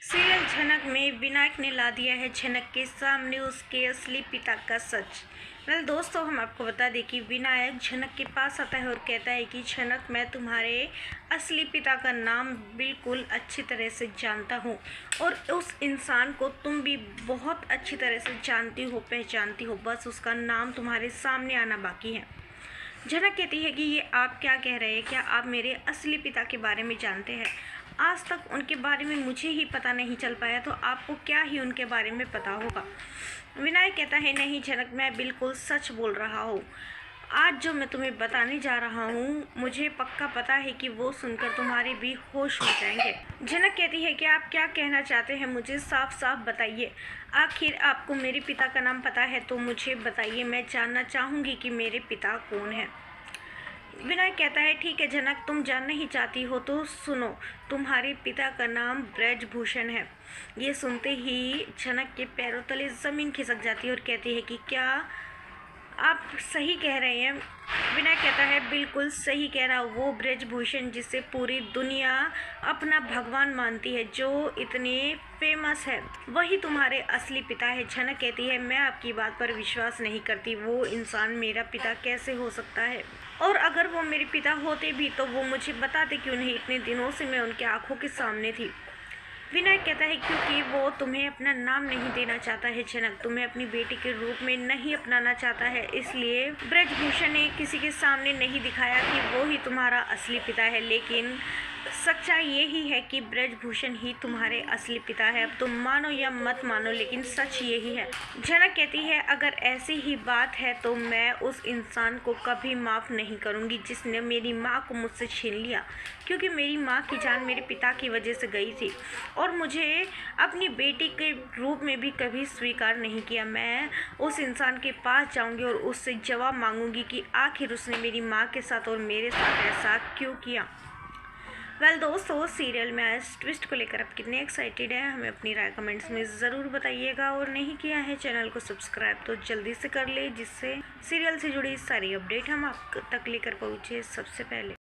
Serial झनक में विनायक ने ला दिया है झनक के सामने उसके असली पिता का सच। दोस्तों, हम आपको बता दें कि विनायक झनक के पास आता है और कहता है कि झनक, मैं तुम्हारे असली पिता का नाम बिल्कुल अच्छी तरह से जानता हूँ और उस इंसान को तुम भी बहुत अच्छी तरह से जानती हो, पहचानती हो, बस उसका नाम तुम्हारे सामने आना बाकी है। झनक कहती है कि ये आप क्या कह रहे हैं? क्या आप मेरे असली पिता के बारे में जानते हैं? आज तक उनके बारे में मुझे ही पता नहीं चल पाया, तो आपको क्या ही उनके बारे में पता होगा। विनायक कहता है, नहीं झनक, मैं बिल्कुल सच बोल रहा हूँ। आज जो मैं तुम्हें बताने जा रहा हूँ, मुझे पक्का पता है कि वो सुनकर तुम्हारे भी होश उड़ जाएंगे। झनक कहती है कि आप क्या कहना चाहते हैं, मुझे साफ साफ बताइए। आखिर आपको मेरे पिता का नाम पता है तो मुझे बताइए, मैं जानना चाहूँगी कि मेरे पिता कौन है। विनायक कहता है, ठीक है झनक, तुम जानना ही चाहती हो तो सुनो, तुम्हारे पिता का नाम ब्रजभूषण है। ये सुनते ही झनक के पैरों तले ज़मीन खिसक जाती है और कहती है कि क्या आप सही कह रहे हैं? विनायक कहता है, बिल्कुल सही कह रहा हूँ। वो ब्रजभूषण जिसे पूरी दुनिया अपना भगवान मानती है, जो इतने फेमस है, वही तुम्हारे असली पिता है। झनक कहती है, मैं आपकी बात पर विश्वास नहीं करती। वो इंसान मेरा पिता कैसे हो सकता है? और अगर वो मेरे पिता होते भी तो वो मुझे बताते क्यों नहीं? इतने दिनों से मैं उनके आंखों के सामने थी। विनायक कहता है, क्योंकि वो तुम्हें अपना नाम नहीं देना चाहता है झनक, तुम्हें अपनी बेटी के रूप में नहीं अपनाना चाहता है, इसलिए ब्रजभूषण ने किसी के सामने नहीं दिखाया कि वो ही तुम्हारा असली पिता है। लेकिन सच्चाई यही है कि ब्रजभूषण ही तुम्हारे असली पिता है। अब तुम मानो या मत मानो, लेकिन सच यही है। झनक कहती है, अगर ऐसी ही बात है तो मैं उस इंसान को कभी माफ़ नहीं करूंगी जिसने मेरी माँ को मुझसे छीन लिया, क्योंकि मेरी माँ की जान मेरे पिता की वजह से गई थी और मुझे अपनी बेटी के रूप में भी कभी स्वीकार नहीं किया। मैं उस इंसान के पास जाऊंगी और उससे जवाब मांगूंगी कि आखिर उसने मेरी माँ के साथ और मेरे साथ ऐसा क्यों किया। दोस्तों, सीरियल में आज ट्विस्ट को लेकर आप कितने एक्साइटेड हैं, हमें अपनी राय कमेंट्स में ज़रूर बताइएगा। और नहीं किया है चैनल को सब्सक्राइब तो जल्दी से कर ले, जिससे सीरियल से जुड़ी सारी अपडेट हम आप तक लेकर पहुँचे सबसे पहले।